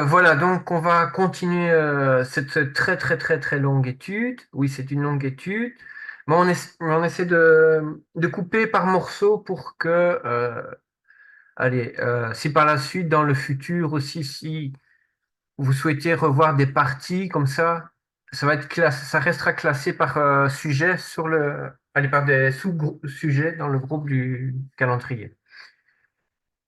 Voilà, donc on va continuer cette très très très très longue étude. Oui, c'est une longue étude, mais on essaie de couper par morceaux pour que, allez, si par la suite, dans le futur aussi, si vous souhaitez revoir des parties comme ça va être classé, ça restera classé par sujet allez, par des sous-sujets dans le groupe du calendrier.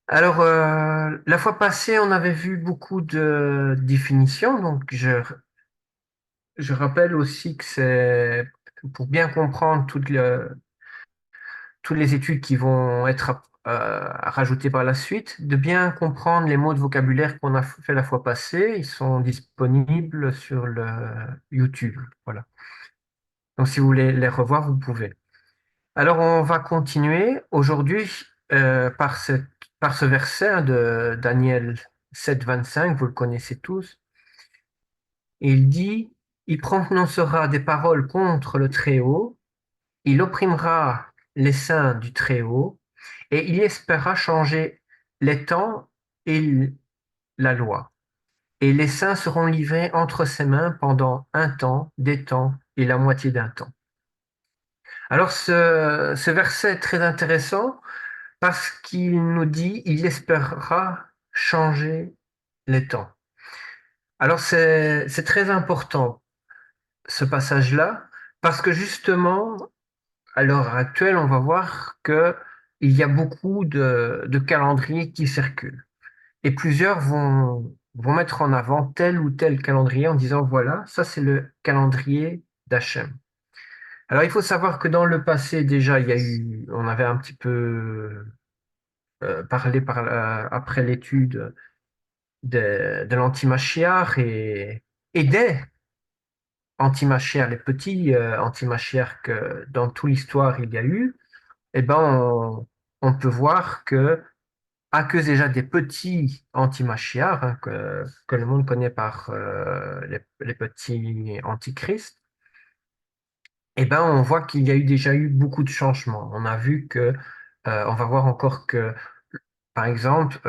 Alors, la fois passée, on avait vu beaucoup de définitions, donc je rappelle aussi que c'est pour bien comprendre toutes les études qui vont être rajoutées par la suite, de bien comprendre les mots de vocabulaire qu'on a fait la fois passée. Ils sont disponibles sur le YouTube. Voilà. Donc, si vous voulez les revoir, vous pouvez. Alors, on va continuer aujourd'hui par ce verset hein, de Daniel 7, 25. Vous le connaissez tous. Et il dit, il prononcera des paroles contre le Très-Haut, il opprimera les saints du Très-Haut, et il espérera changer les temps et la loi. Et les saints seront livrés entre ses mains pendant un temps, des temps et la moitié d'un temps. Alors ce verset est très intéressant parce qu'il nous dit, il espérera changer les temps. Alors c'est très important ce passage-là parce que justement, à l'heure actuelle, on va voir que il y a beaucoup de calendriers qui circulent. Et plusieurs vont mettre en avant tel ou tel calendrier en disant, voilà, ça c'est le calendrier d'Hachem. Alors il faut savoir que dans le passé, déjà, on avait un petit peu parlé après l'étude de l'antimachiar et des antimachiars, les petits antimachiars que dans toute l'histoire il y a eu, eh ben on peut voir que à cause déjà des petits antimachiars hein, que le monde connaît par les petits antichrists, eh ben on voit qu'il y a déjà eu beaucoup de changements. On a vu que, on va voir encore que, par exemple,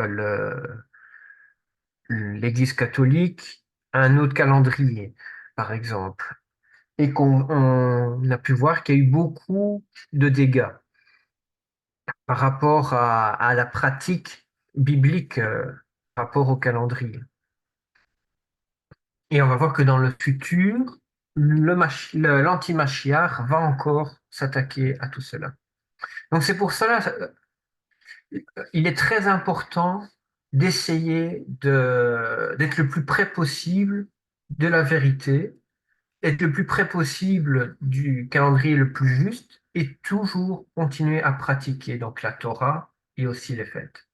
l'Église catholique a un autre calendrier, par exemple, et on a pu voir qu'il y a eu beaucoup de dégâts par rapport à la pratique biblique par rapport au calendrier. Et on va voir que dans le futur, l'anti-Mashiach va encore s'attaquer à tout cela. Donc c'est pour cela, il est très important d'essayer d'être le plus près possible de la vérité, être le plus près possible du calendrier le plus juste et toujours continuer à pratiquer donc la Torah et aussi les fêtes.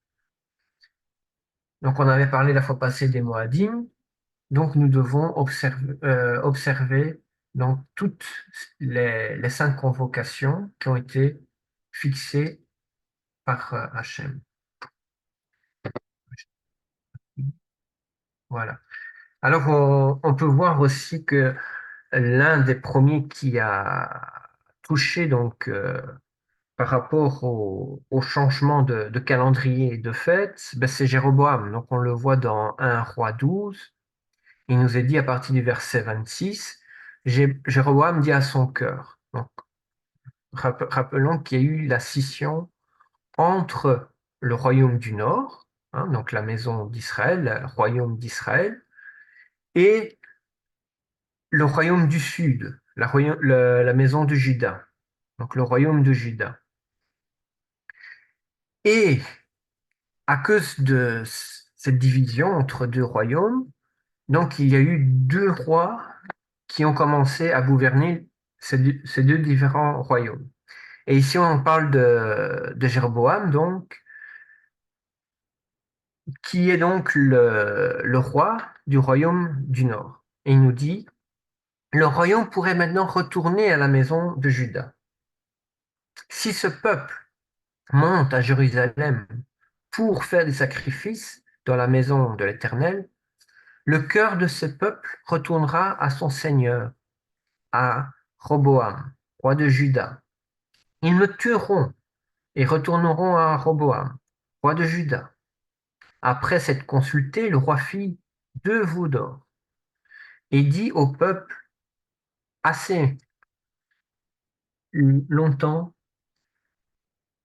Donc on avait parlé la fois passée des Moadim. Donc, nous devons observer donc, toutes les cinq convocations qui ont été fixées par Hachem. Voilà. Alors, on peut voir aussi que l'un des premiers qui a touché donc, par rapport au changement de calendrier et de fête, ben, c'est Jéroboam. Donc, on le voit dans 1 Roi 12. Il nous est dit à partir du verset 26, Jéroboam dit à son cœur. Donc, rappelons qu'il y a eu la scission entre le royaume du Nord, hein, donc la maison d'Israël, le royaume d'Israël, et le royaume du Sud, la maison de Juda, donc le royaume de Juda. Et à cause de cette division entre deux royaumes, donc il y a eu deux rois qui ont commencé à gouverner ces deux différents royaumes. Et ici, on parle de Jéroboam, donc, qui est donc le roi du royaume du Nord. Et il nous dit, le royaume pourrait maintenant retourner à la maison de Juda. Si ce peuple monte à Jérusalem pour faire des sacrifices dans la maison de l'Éternel, le cœur de ce peuple retournera à son Seigneur, à Roboam, roi de Juda. Ils me tueront et retourneront à Roboam, roi de Juda. Après s'être consulté, le roi fit 2 veaux d'or et dit au peuple, assez longtemps,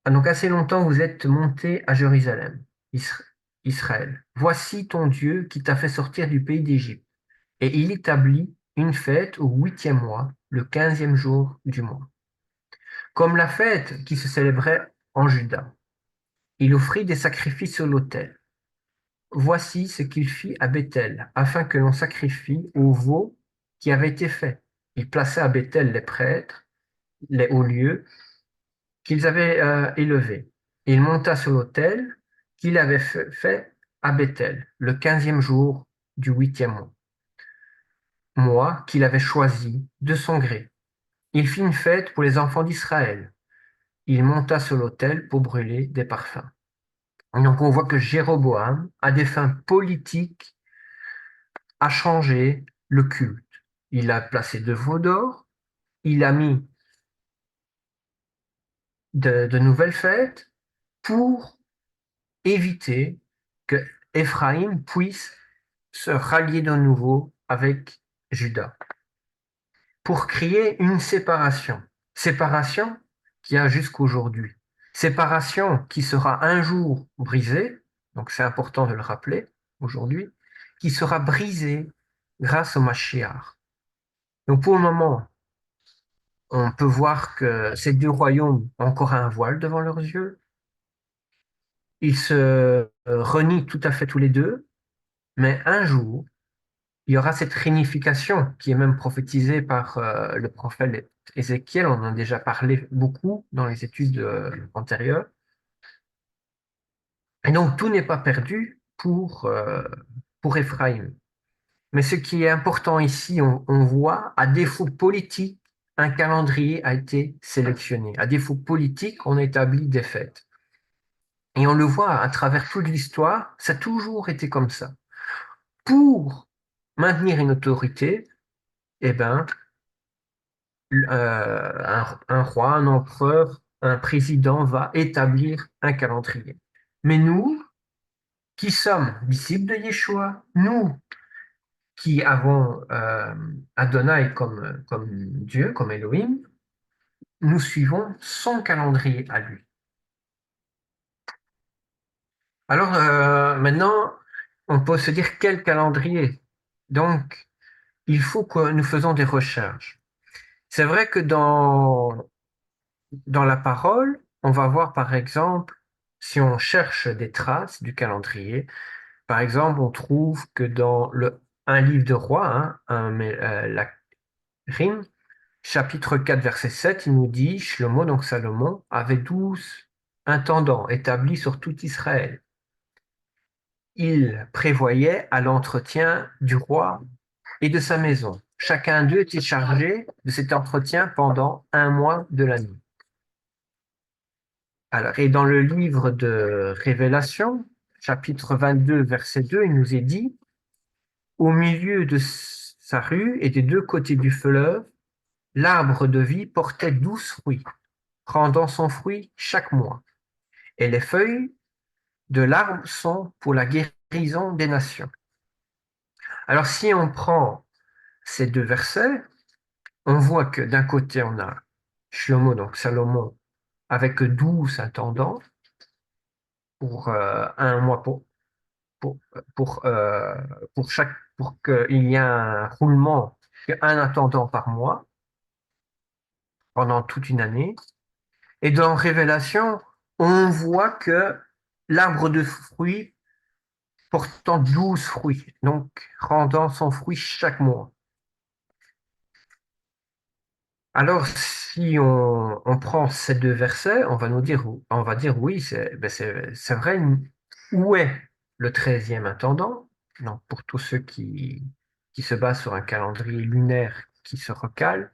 donc assez longtemps vous êtes monté à Jérusalem, Israël. Voici ton Dieu qui t'a fait sortir du pays d'Égypte. Et il établit une fête au 8e mois, le 15e jour du mois, comme la fête qui se célébrait en Juda. Il offrit des sacrifices sur l'autel. Voici ce qu'il fit à Béthel, afin que l'on sacrifie au veau qui avait été fait. Il plaça à Béthel les prêtres, les hauts lieux qu'ils avaient élevés. Il monta sur l'autel qu'il avait fait à Béthel, le 15e jour du 8e mois, mois qu'il avait choisi de son gré. Il fit une fête pour les enfants d'Israël. Il monta sur l'autel pour brûler des parfums. Donc on voit que Jéroboam, à des fins politiques, a changé le culte. Il a placé 2 veaux d'or, il a mis de nouvelles fêtes pour éviter que Éphraïm puisse se rallier de nouveau avec Juda, pour créer une séparation. Séparation qui a jusqu'aujourd'hui. Séparation qui sera un jour brisée, donc c'est important de le rappeler aujourd'hui, qui sera brisée grâce au Mashiach. Donc pour le moment, on peut voir que ces 2 royaumes ont encore un voile devant leurs yeux. Ils se renient tout à fait tous les deux, mais un jour, il y aura cette réunification qui est même prophétisée par le prophète Ézéchiel. On en a déjà parlé beaucoup dans les études antérieures. Et donc, tout n'est pas perdu pour Éphraïm. Mais ce qui est important ici, on voit, à défaut politique, un calendrier a été sélectionné. À défaut politique, on établit des fêtes. Et on le voit à travers toute l'histoire, ça a toujours été comme ça. Pour maintenir une autorité, eh ben, un roi, un empereur, un président va établir un calendrier. Mais nous, qui sommes disciples de Yeshua, nous qui avons Adonai comme Dieu, comme Elohim, nous suivons son calendrier à lui. Alors maintenant, on peut se dire quel calendrier. Donc, il faut que nous faisons des recherches. C'est vrai que dans la parole, on va voir par exemple, si on cherche des traces du calendrier, par exemple, on trouve que dans un livre de roi, hein, la Rime, chapitre 4, verset 7, il nous dit, Shlomo, donc Salomon, avait 12 intendants établis sur tout Israël. Il prévoyait à l'entretien du roi et de sa maison. Chacun d'eux était chargé de cet entretien pendant un mois de l'année. Alors, et dans le livre de Révélation, chapitre 22, verset 2, il nous est dit, au milieu de sa rue et des 2 côtés du fleuve, l'arbre de vie portait 12 fruits, rendant son fruit chaque mois. Et les feuilles de l'arbre sont pour la guérison des nations. Alors, si on prend ces 2 versets, on voit que d'un côté, on a Shlomo, donc Salomon, avec 12 intendants pour un mois pour, pour, euh, pour qu'il y ait un roulement, un intendant par mois pendant toute une année. Et dans Révélation, on voit que l'arbre de fruits portant 12 fruits, donc rendant son fruit chaque mois. Alors, si on prend ces 2 versets, on va dire oui, c'est vrai, où est le 13e intendant? Donc, pour tous ceux qui se basent sur un calendrier lunaire qui se recale,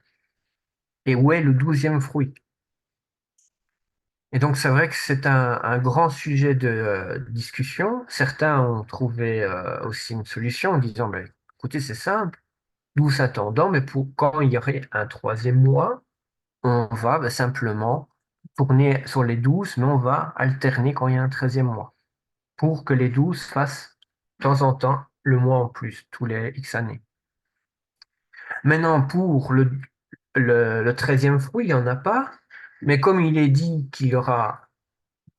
et où est le 12e fruit? Et donc, c'est vrai que c'est un grand sujet de discussion. Certains ont trouvé aussi une solution en disant, ben, écoutez, c'est simple, 12 intendants, mais pour quand il y aurait un 3e mois, on va simplement tourner sur les 12, mais on va alterner quand il y a un 13e mois, pour que les 12 fassent de temps en temps le mois en plus, tous les X années. Maintenant, pour le 13e fruit, il n'y en a pas, mais comme il est dit qu'il y aura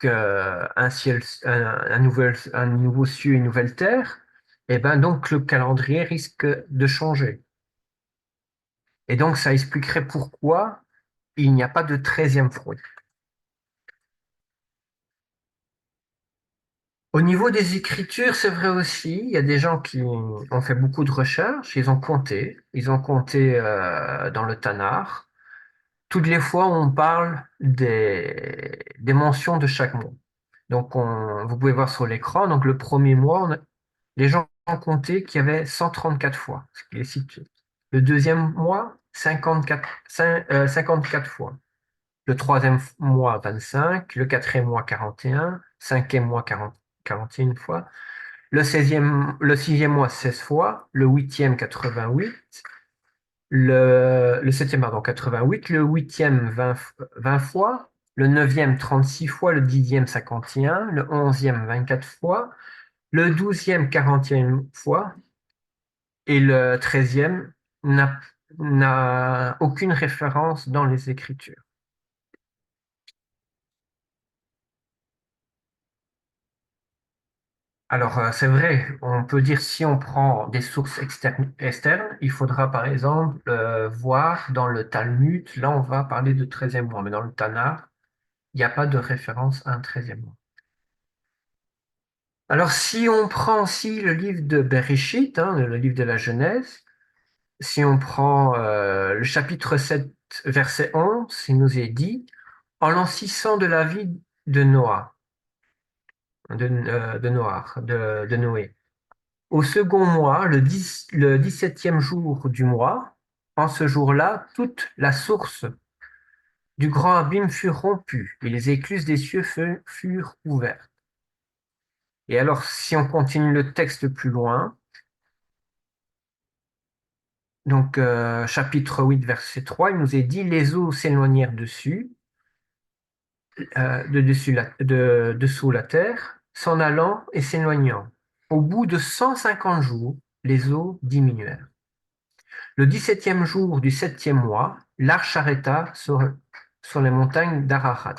un ciel, un nouveau ciel, une nouvelle terre, et ben donc le calendrier risque de changer. Et donc ça expliquerait pourquoi il n'y a pas de 13e fruit. Au niveau des écritures, c'est vrai aussi, il y a des gens qui ont fait beaucoup de recherches, ils ont compté dans le Tanakh, toutes les fois où on parle des mentions de chaque mot. Donc, vous pouvez voir sur l'écran, donc le premier mois, les gens ont compté qu'il y avait 134 fois, ce qui est situé. Le deuxième mois, 54 fois. Le troisième mois, 25. Le quatrième mois, 41. Cinquième mois, 41 fois. Le sixième mois, 16 fois. Le huitième, 88. Le septième, pardon, 88. Le huitième, 20 fois. Le neuvième, 36 fois. Le dixième, 51. Le onzième, 24 fois. Le douzième, 40e fois. Et le treizième n'a aucune référence dans les Écritures. Alors, c'est vrai, on peut dire si on prend des sources externes, il faudra par exemple voir dans le Talmud, là on va parler de treizième mois, mais dans le Tanakh, il n'y a pas de référence à un treizième mois. Alors, si on prend aussi le livre de Bereshit, hein, le livre de la Genèse, si on prend le chapitre 7, verset 11, il nous est dit, en l'an 600 de la vie de Noah, de Noé. Au second mois, le 17e jour du mois, en ce jour-là, toute la source du grand abîme fut rompue et les écluses des cieux furent ouvertes. Et alors, si on continue le texte plus loin, donc chapitre 8, verset 3, il nous est dit, les eaux s'éloignèrent dessous la terre, s'en allant et s'éloignant. Au bout de 150 jours, les eaux diminuèrent. Le 17e jour du 7e mois, l'arche s'arrêta sur les montagnes d'Ararat.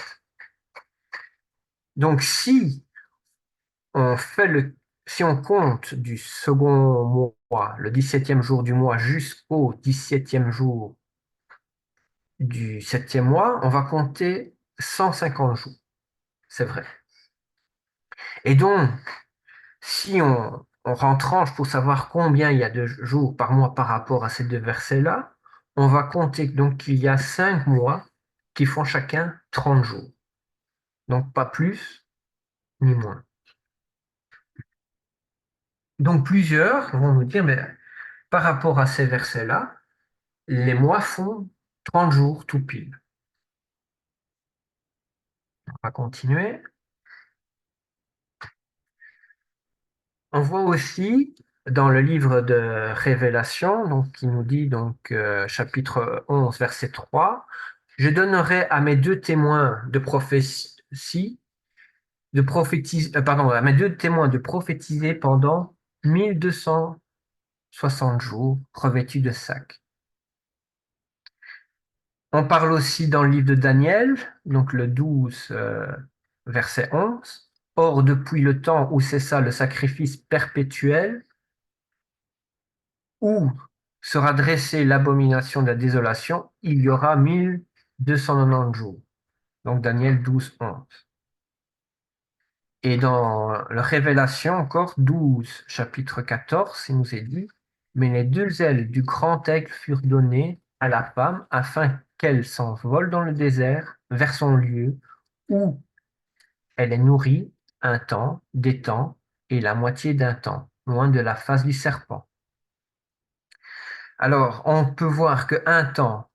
Donc, on fait si on compte du second mois, le 17e jour du mois, jusqu'au 17e jour du 7e mois, on va compter 150 jours. C'est vrai. Et donc, si on rentranche pour savoir combien il y a de jours par mois par rapport à ces deux versets-là, on va compter donc qu'il y a 5 mois qui font chacun 30 jours. Donc pas plus ni moins. Donc plusieurs vont nous dire, mais par rapport à ces versets-là, les mois font 30 jours tout pile. On va continuer. On voit aussi dans le livre de Révélation, donc, qui nous dit, donc, chapitre 11, verset 3, je donnerai à mes deux témoins de prophétie, pardon, à mes deux témoins de prophétiser pendant 1260 jours revêtus de sacs. On parle aussi dans le livre de Daniel, donc le 12, verset 11. Or, depuis le temps où cessa le sacrifice perpétuel, où sera dressée l'abomination de la désolation, il y aura 1290 jours. Donc Daniel 12, 11. Et dans la Révélation encore 12, chapitre 14, il nous est dit, mais les deux ailes du grand aigle furent données à la femme afin qu'elle s'envole dans le désert vers son lieu où elle est nourrie un temps, des temps et la moitié d'un temps, loin de la face du serpent. Alors, on peut voir que un temps,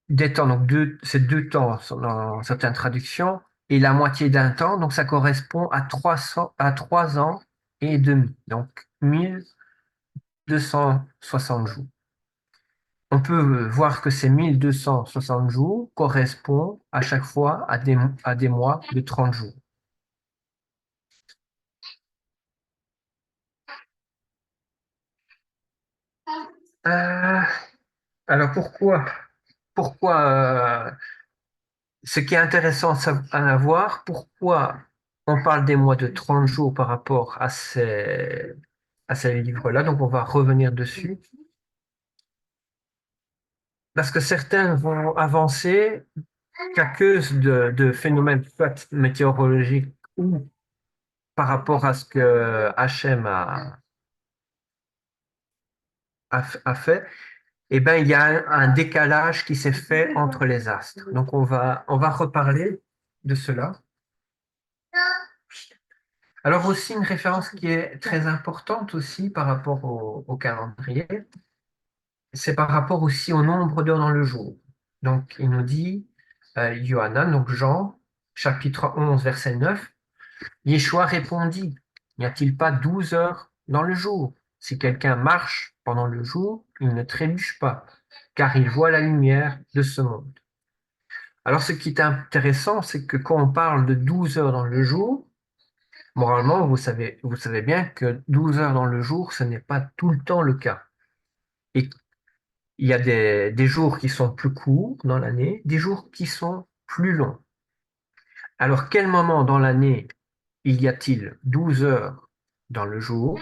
des temps, donc ces deux temps sont dans certaines traductions, et la moitié d'un temps, donc ça correspond à 3 ans et demi, donc 1260 jours. On peut voir que ces 1260 jours correspondent à chaque fois à des mois de 30 jours. Alors pourquoi ce qui est intéressant à voir, pourquoi on parle des mois de 30 jours par rapport à ces livres-là, donc on va revenir dessus, parce que certains vont avancer qu'à cause de phénomènes soit météorologiques ou par rapport à ce que Hachem a fait, eh ben, il y a un décalage qui s'est fait entre les astres. Donc on va reparler de cela. Alors aussi une référence qui est très importante aussi par rapport au calendrier, c'est par rapport aussi au nombre d'heures dans le jour. Donc il nous dit, Yohanan, donc Jean, chapitre 11, verset 9, Yeshua répondit, n'y a-t-il pas 12 heures dans le jour? Si quelqu'un marche pendant le jour, il ne trébuche pas, car il voit la lumière de ce monde. Alors ce qui est intéressant, c'est que quand on parle de 12 heures dans le jour, moralement, vous savez bien que 12 heures dans le jour, ce n'est pas tout le temps le cas. Et il y a des jours qui sont plus courts dans l'année, des jours qui sont plus longs. Alors, quel moment dans l'année il y a-t-il 12 heures dans le jour?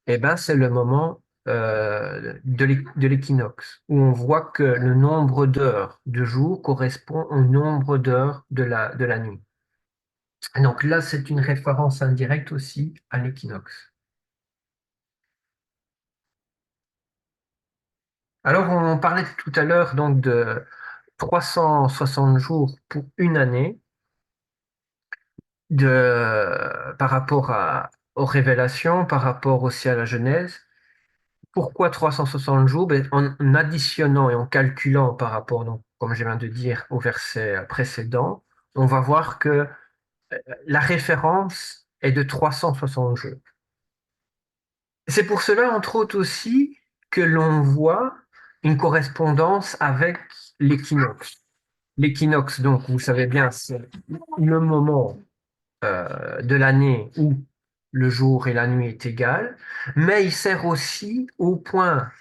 Eh bien, c'est le moment de l'équinoxe, où on voit que le nombre d'heures de jour correspond au nombre d'heures de la nuit. Donc là, c'est une référence indirecte aussi à l'équinoxe. Alors, on parlait tout à l'heure donc de 360 jours pour une année par rapport aux révélations, par rapport aussi à la Genèse. Pourquoi 360 jours? Ben, en additionnant et en calculant par rapport, donc, comme je viens de dire, au verset précédent, on va voir que la référence est de 360 jours. C'est pour cela, entre autres aussi, que l'on voit une correspondance avec l'équinoxe. L'équinoxe, donc, vous savez bien, c'est le moment de l'année où le jour et la nuit est égal, mais il sert aussi au point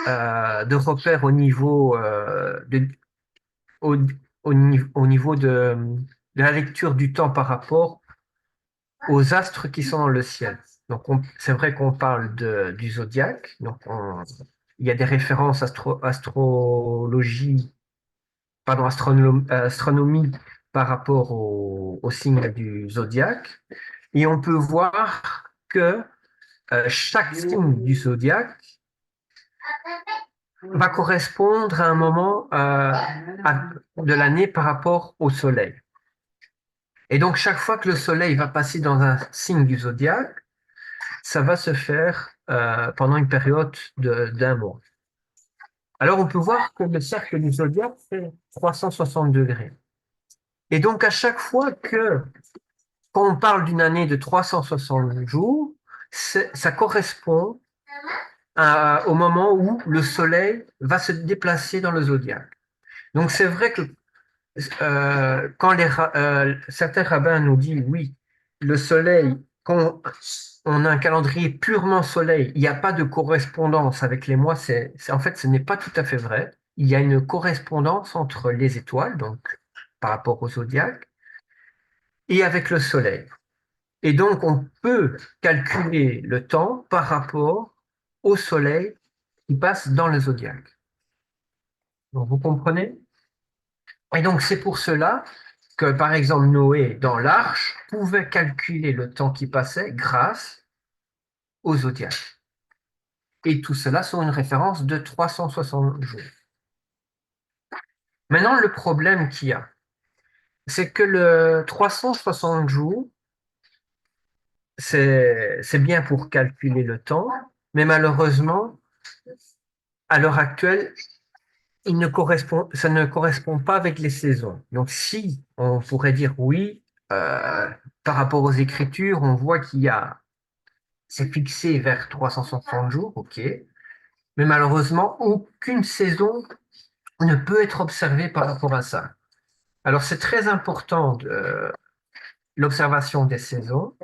de repère au, au niveau de la lecture du temps par rapport aux astres qui sont dans le ciel. Donc, c'est vrai qu'on parle du zodiaque, il y a des références astrologie, pardon, astronomie par rapport au signe du zodiaque. Et on peut voir que chaque signe du zodiaque va correspondre à un moment de l'année par rapport au soleil. Et donc, chaque fois que le soleil va passer dans un signe du zodiaque, ça va se faire pendant une période d'un mois. Alors, on peut voir que le cercle du zodiaque fait 360 degrés. Et donc, à chaque fois quand on parle d'une année de 360 jours, ça correspond au moment où le Soleil va se déplacer dans le zodiaque. Donc c'est vrai que quand certains rabbins nous disent oui, le Soleil, quand on a un calendrier purement Soleil, il n'y a pas de correspondance avec les mois, en fait ce n'est pas tout à fait vrai. Il y a une correspondance entre les étoiles, donc par rapport au zodiaque, et avec le Soleil. Et donc, on peut calculer le temps par rapport au Soleil qui passe dans le zodiaque. Donc, vous comprenez? Et donc, c'est pour cela que, par exemple, Noé, dans l'arche, pouvait calculer le temps qui passait grâce au zodiaque. Et tout cela sur une référence de 360 jours. Maintenant, le problème qu'il y a, c'est que le 360 jours, c'est bien pour calculer le temps, mais malheureusement, à l'heure actuelle, ça ne correspond pas avec les saisons. Donc, si on pourrait dire oui, par rapport aux Écritures, on voit c'est fixé vers 360 jours, ok, mais malheureusement, aucune saison ne peut être observée par rapport à ça. Alors, c'est très important l'observation des saisons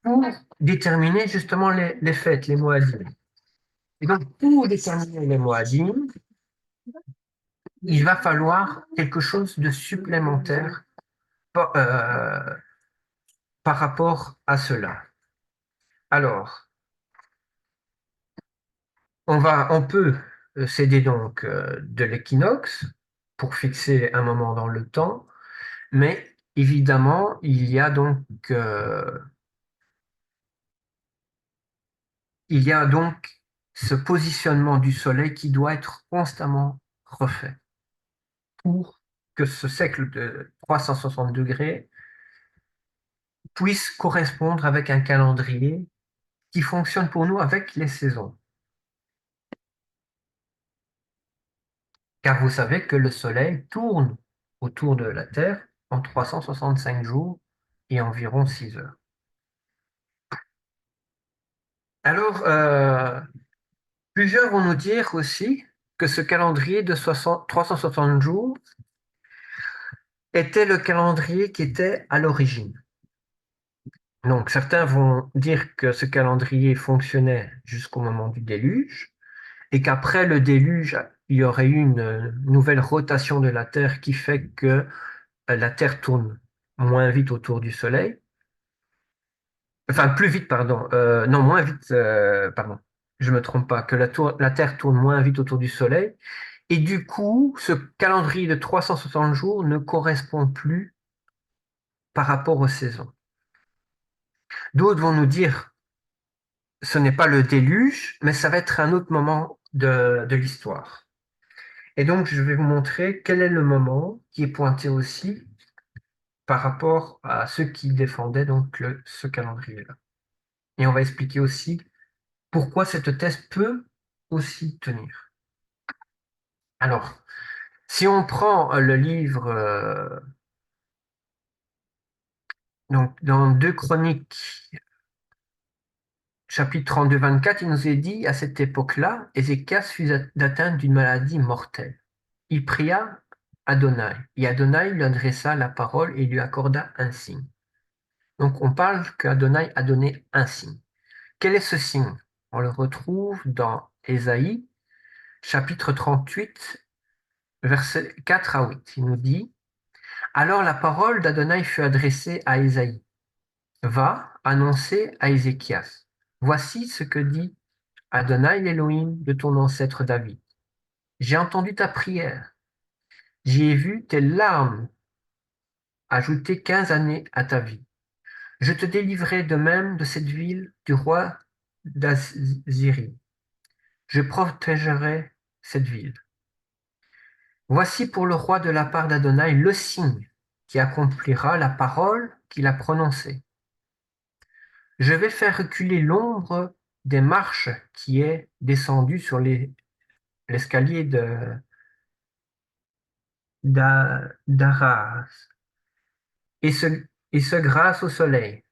pour déterminer justement les fêtes, les moadim. Et donc, pour déterminer les moadim, il va falloir quelque chose de supplémentaire par, par rapport à cela. Alors, on peut s'aider donc de l'équinoxe pour fixer un moment dans le temps, mais évidemment, euh, il y a donc ce positionnement du Soleil qui doit être constamment refait pour que ce cercle de 360 degrés puisse correspondre avec un calendrier qui fonctionne pour nous avec les saisons. Car vous savez que le Soleil tourne autour de la Terre en 365 jours et environ 6 heures. Alors, plusieurs vont nous dire aussi que ce calendrier de 360 jours était le calendrier qui était à l'origine. Donc, certains vont dire que ce calendrier fonctionnait jusqu'au moment du déluge et qu'après le déluge, il y aurait eu une nouvelle rotation de la Terre qui fait que la Terre tourne moins vite autour du Soleil. Enfin, plus vite, pardon. Non, moins vite, pardon. Je me trompe pas, que la Terre tourne moins vite autour du Soleil. Et du coup, ce calendrier de 360 jours ne correspond plus par rapport aux saisons. D'autres vont nous dire, ce n'est pas le déluge, mais ça va être un autre moment de l'histoire. Et donc, je vais vous montrer quel est le moment qui est pointé aussi par rapport à ceux qui défendaient donc ce calendrier-là. Et on va expliquer aussi pourquoi cette thèse peut aussi tenir. Alors, si on prend le livre, donc dans 2 Chroniques, chapitre 32-24, il nous est dit, à cette époque-là, Ézéchias fut atteint d'une maladie mortelle. Il pria Adonai, et Adonai lui adressa la parole et lui accorda un signe. Donc on parle qu'Adonai a donné un signe. Quel est ce signe? On le retrouve dans Ésaïe, chapitre 38, versets 4 à 8. Il nous dit, alors la parole d'Adonai fut adressée à Ésaïe. Va annoncer à Ézéchias. Voici ce que dit Adonai l'Élohim de ton ancêtre David. J'ai entendu ta prière. J'y ai vu tes larmes ajouter 15 années à ta vie. Je te délivrerai de même de cette ville du roi d'Assyrie. Je protégerai cette ville. Voici pour le roi de la part d'Adonai le signe qui accomplira la parole qu'il a prononcée. Je vais faire reculer l'ombre des marches qui est descendue sur l'escalier d'Arras, et ce grâce au soleil.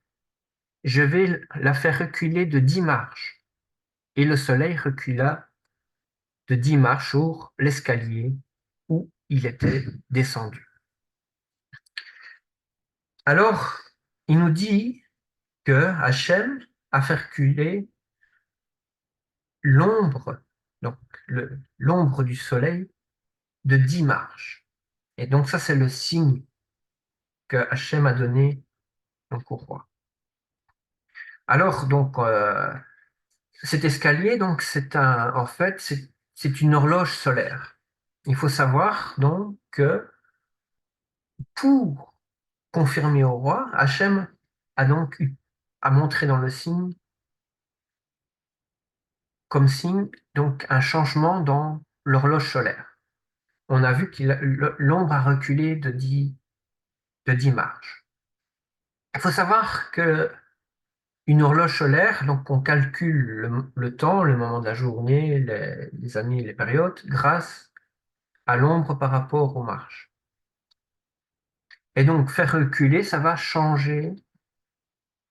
Je vais la faire reculer de 10 marches. Et le soleil recula de 10 marches sur l'escalier où il était descendu. Alors, il nous dit que Hachem a fait reculer l'ombre, donc l'ombre du soleil, de 10 marches. Et donc ça, c'est le signe que Hachem a donné donc, au roi. Alors, donc, cet escalier, donc, en fait, c'est une horloge solaire. Il faut savoir donc que pour confirmer au roi, Hachem a montré dans le signe, comme signe, donc un changement dans l'horloge solaire. On a vu que l'ombre a reculé de 10 marches. Il faut savoir que une horloge solaire, donc on calcule le temps, le moment de la journée, les années, les périodes, grâce à l'ombre par rapport aux marches. Et donc faire reculer, ça va changer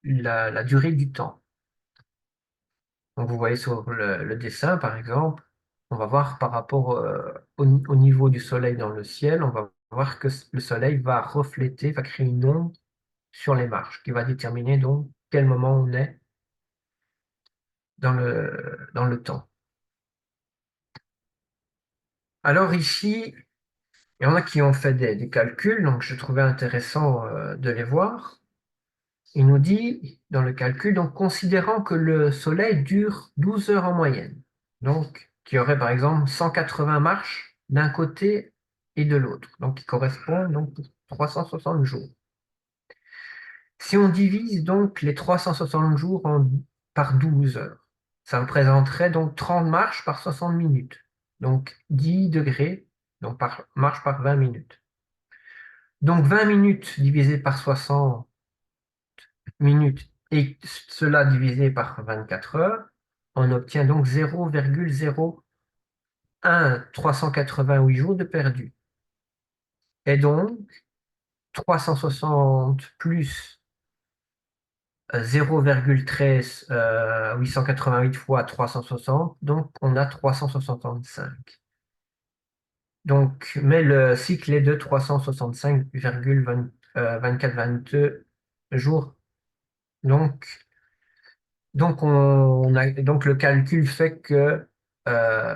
la durée du temps. Donc vous voyez sur le dessin, par exemple, on va voir par rapport au niveau du soleil dans le ciel, on va voir que le soleil va refléter, va créer une onde sur les marches, qui va déterminer donc quel moment on est dans le temps. Alors ici, Il y en a qui ont fait des calculs, donc je trouvais intéressant de les voir. Il nous dit, dans le calcul, donc considérant que le Soleil dure 12 heures en moyenne, donc qui aurait par exemple 180 marches d'un côté et de l'autre, donc qui correspond donc pour 360 jours. Si on divise donc les 360 jours par 12 heures, ça représenterait donc 30 marches par 60 minutes, donc 10 degrés, donc par marche par 20 minutes. Donc 20 minutes divisé par 60 minutes et cela divisé par 24 heures, on obtient donc 0,01388 jours de perdu. Et donc 360 plus 0,13 888 fois 360, donc on a 365. Donc, mais le cycle est de 365,2422 jours. Donc, donc le calcul fait que euh,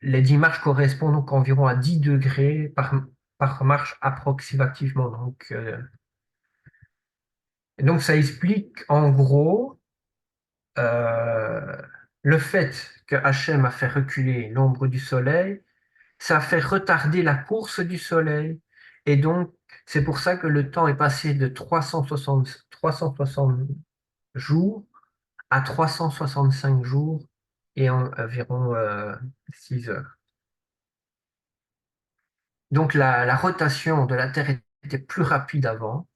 les 10 marches correspondent donc environ à 10 degrés par marche approximativement. Donc ça explique en gros euh, le fait que Hachem a fait reculer l'ombre du soleil, ça a fait retarder la course du soleil. Et donc, c'est pour ça que le temps est passé de 360 jours à 365 jours et environ 6 heures. Donc la rotation de la Terre était plus rapide avant.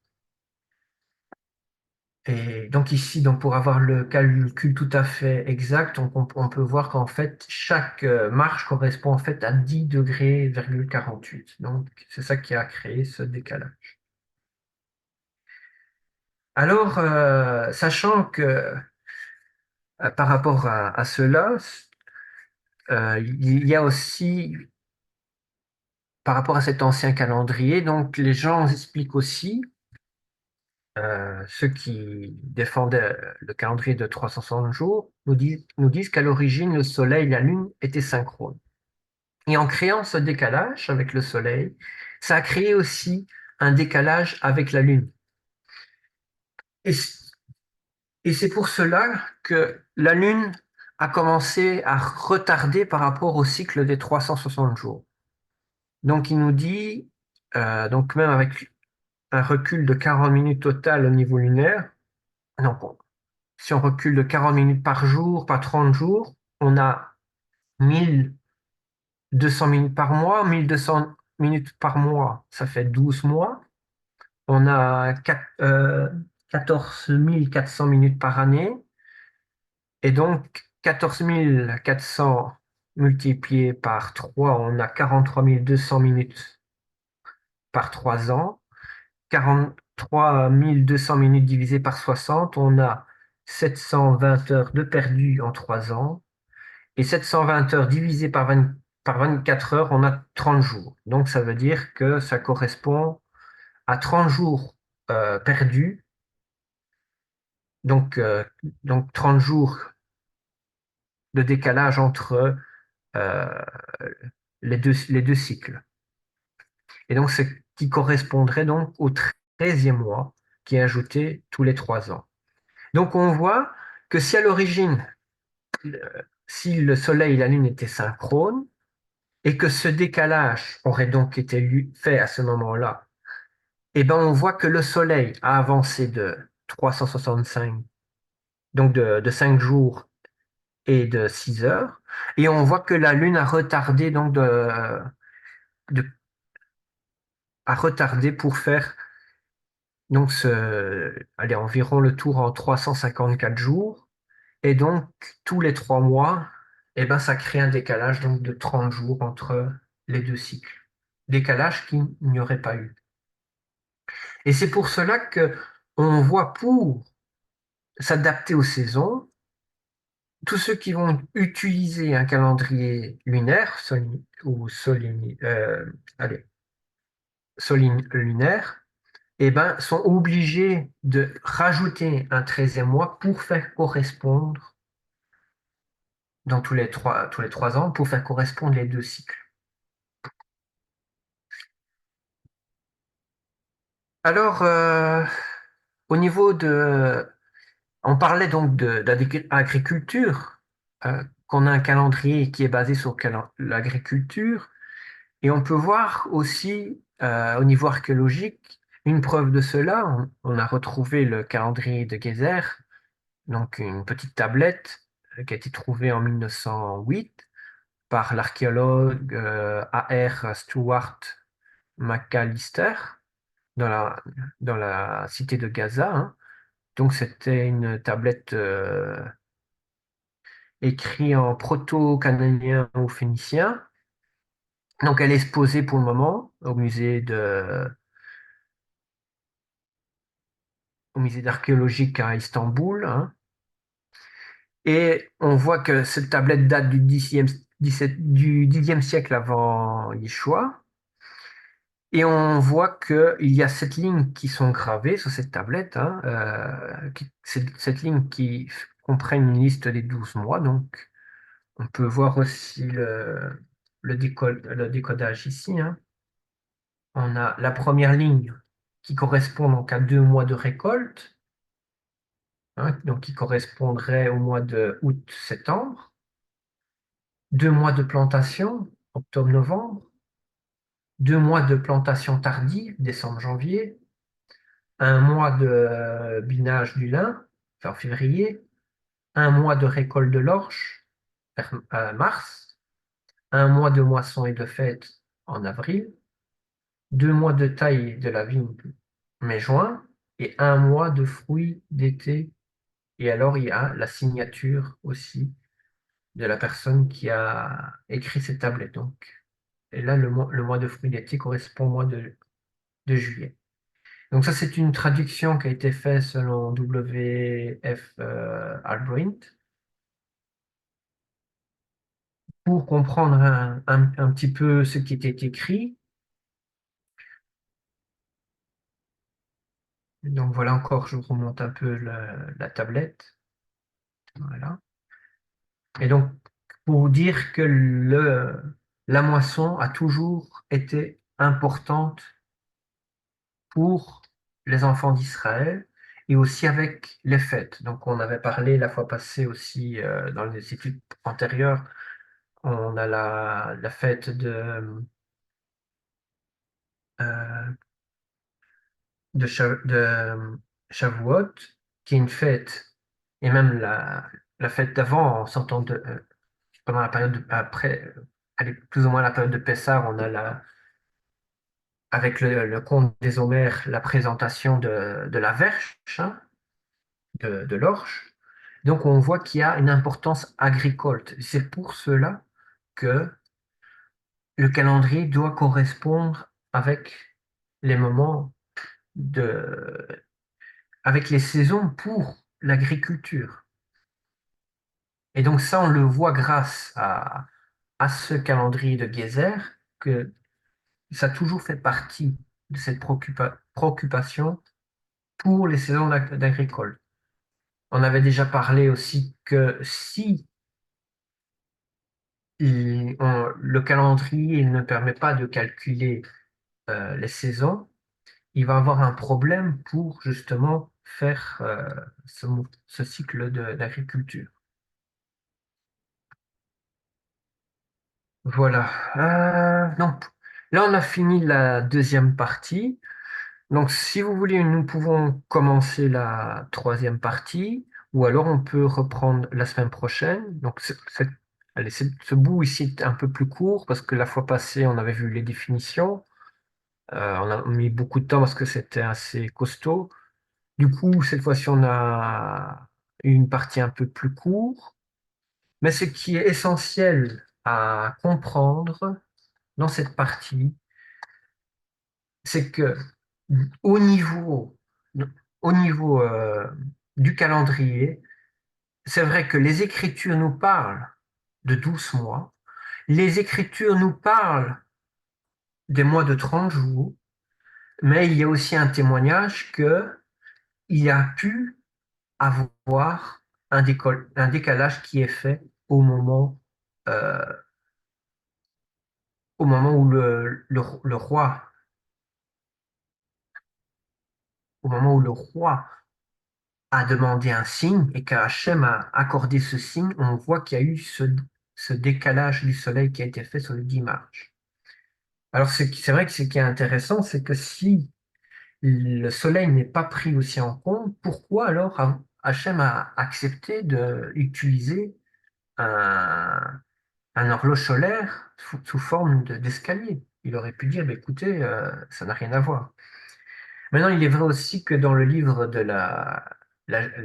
Et donc ici, donc pour avoir le calcul tout à fait exact, on peut voir qu'en fait, chaque marche correspond en fait à 10 degrés, 48. Donc c'est ça qui a créé ce décalage. Alors, sachant que par rapport à cela, il y a aussi par rapport à cet ancien calendrier, donc les gens expliquent aussi, ceux qui défendaient le calendrier de 360 jours, nous disent qu'à l'origine, le Soleil et la Lune étaient synchrones. Et en créant ce décalage avec le Soleil, ça a créé aussi un décalage avec la Lune. Et, et c'est pour cela que la Lune a commencé à retarder par rapport au cycle des 360 jours. Donc il nous dit, donc même avec un recul de 40 minutes total au niveau lunaire. Non, bon, si on recule de 40 minutes par jour, par 30 jours, on a 1200 minutes par mois. 1200 minutes par mois, ça fait 12 mois. On a 14 400 minutes par année. Et donc, 14 400 multiplié par 3, on a 43 200 minutes par 3 ans. 43 200 minutes divisé par 60, on a 720 heures de perdu en 3 ans. Et 720 heures divisé par 24 heures, on a 30 jours. Donc ça veut dire que ça correspond à 30 jours perdus. Donc, euh, donc 30 jours de décalage entre euh, les deux cycles. Et donc, ce qui correspondrait donc au 13e mois qui est ajouté tous les 3 ans. Donc on voit que si à l'origine, si le Soleil et la Lune étaient synchrones, et que ce décalage aurait donc été fait à ce moment-là, eh ben on voit que le Soleil a avancé de 365, donc de 5 jours et de 6 heures, et on voit que la Lune a retardé donc de- a retardé pour faire donc allez, environ le tour en 354 jours. Et donc, tous les 3 mois, eh ben, ça crée un décalage donc, de 30 jours entre les deux cycles. Décalage qu'il n'y aurait pas eu. Et c'est pour cela que on voit pour s'adapter aux saisons, tous ceux qui vont utiliser un calendrier lunaire allez, lunaire, eh ben, sont obligés de rajouter un 13e mois pour faire correspondre dans tous les 3 ans pour faire correspondre les deux cycles. Alors, au niveau de... On parlait donc d'agriculture, qu'on a un calendrier qui est basé sur l'agriculture, et on peut voir aussi, au niveau archéologique, une preuve de cela. On a retrouvé le calendrier de Geyser, donc une petite tablette qui a été trouvée en 1908 par l'archéologue A.R. Stewart McAllister dans dans la cité de Gaza, hein. Donc c'était une tablette écrite en proto-cananéen ou phénicien. Donc elle est exposée pour le moment au musée d'archéologique à Istanbul, hein. Et on voit que cette tablette date du 10e siècle avant Yeshua. Et on voit qu'il y a 7 lignes qui sont gravées sur cette tablette, hein, cette ligne qui comprennent une liste des 12 mois. Donc, on peut voir aussi le décodage ici, hein. On a la première ligne qui correspond donc à 2 mois de récolte, hein, donc qui correspondrait au mois de août-septembre. 2 mois de plantation, octobre-novembre. 2 mois de plantation tardive, décembre-janvier. Un mois de binage du lin, fin février, 1 mois de récolte de l'orge, mars, 1 mois de moisson et de fête en avril, 2 mois de taille de la vigne, mai-juin, et 1 mois de fruits d'été. Et alors, il y a la signature aussi de la personne qui a écrit cette tablette. Donc, et là, le mois de fruits d'été correspond au mois de juillet. Donc ça, c'est une traduction qui a été faite selon W.F. Albrecht pour comprendre un petit peu ce qui était écrit. Donc voilà encore, je vous remonte un peu la tablette. Voilà. Et donc, pour vous dire que la moisson a toujours été importante pour les enfants d'Israël et aussi avec les fêtes. Donc on avait parlé la fois passée aussi dans les études antérieures. On a la fête euh, de Shavuot, qui est une fête, et même la fête d'avant, en sortant pendant la période après, allez, plus ou moins la période de Pessah, on a avec le conte des Homères, la présentation de la verche, hein, de l'orge. Donc on voit qu'il y a une importance agricole. C'est pour cela que le calendrier doit correspondre avec les moments de, avec les saisons pour l'agriculture. Et donc ça, on le voit grâce à ce calendrier de Geyser, que ça a toujours fait partie de cette préoccupation pour les saisons d'agricole. On avait déjà parlé aussi que si le calendrier il ne permet pas de calculer les saisons, il va avoir un problème pour justement faire ce cycle d'agriculture. Voilà. Donc là, on a fini la deuxième partie. Donc, si vous voulez, nous pouvons commencer la troisième partie, ou alors on peut reprendre la semaine prochaine. Donc, allez, ce bout ici est un peu plus court parce que la fois passée, on avait vu les définitions. On a mis beaucoup de temps parce que c'était assez costaud. Du coup, cette fois-ci, on a une partie un peu plus courte. Mais ce qui est essentiel à comprendre dans cette partie, c'est que au niveau, au niveau du calendrier, c'est vrai que les Écritures nous parlent de 12 mois, les Écritures nous parlent des mois de 30 jours, mais il y a aussi un témoignage que il y a pu avoir un décalage qui est fait au moment, euh, au moment où le roi au moment où le roi a demandé un signe et qu'Hachem a accordé ce signe, on voit qu'il y a eu ce décalage du soleil qui a été fait sur le dimanche. Alors c'est vrai que ce qui est intéressant, c'est que si le soleil n'est pas pris aussi en compte, pourquoi alors Hachem a accepté d'utiliser un, un horloge solaire sous forme d'escalier? Il aurait pu dire, bah, écoutez, ça n'a rien à voir. Maintenant, il est vrai aussi que dans le livre de la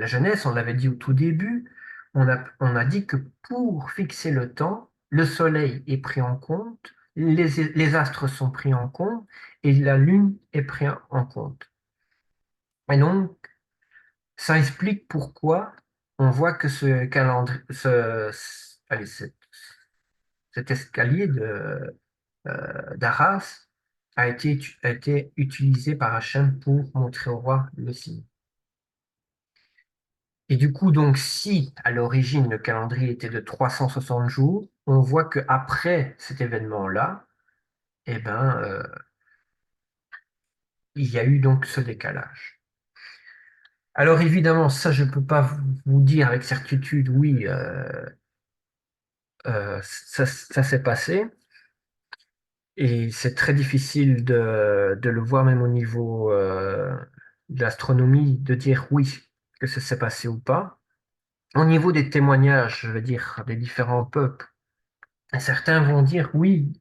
Genèse, on l'avait dit au tout début, on a dit que pour fixer le temps, le soleil est pris en compte, les astres sont pris en compte et la lune est prise en compte. Et donc, ça explique pourquoi on voit que ce calendrier, allez, cet escalier d'Arras a été utilisé par Hachem pour montrer au roi le signe. Et du coup, donc, si à l'origine le calendrier était de 360 jours, on voit qu'après cet événement-là, eh ben, il y a eu donc ce décalage. Alors évidemment, ça, je ne peux pas vous dire avec certitude, oui, ça s'est passé. Et c'est très difficile de le voir même au niveau de l'astronomie, de dire oui, que ça s'est passé ou pas. Au niveau des témoignages, je veux dire, des différents peuples, certains vont dire oui,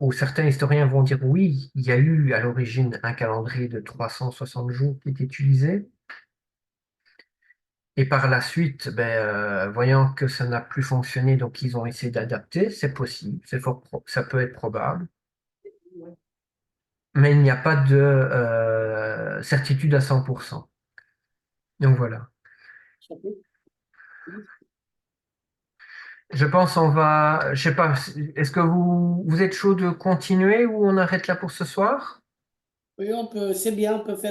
ou certains historiens vont dire oui, il y a eu à l'origine un calendrier de 360 jours qui est utilisé. Et par la suite, ben, voyant que ça n'a plus fonctionné, donc ils ont essayé d'adapter, c'est possible, ça peut être probable. Mais il n'y a pas de certitude à 100%. Donc voilà. Je pense on va, je sais pas, est-ce que vous êtes chaud de continuer ou on arrête là pour ce soir? Oui, on peut, c'est bien, on peut faire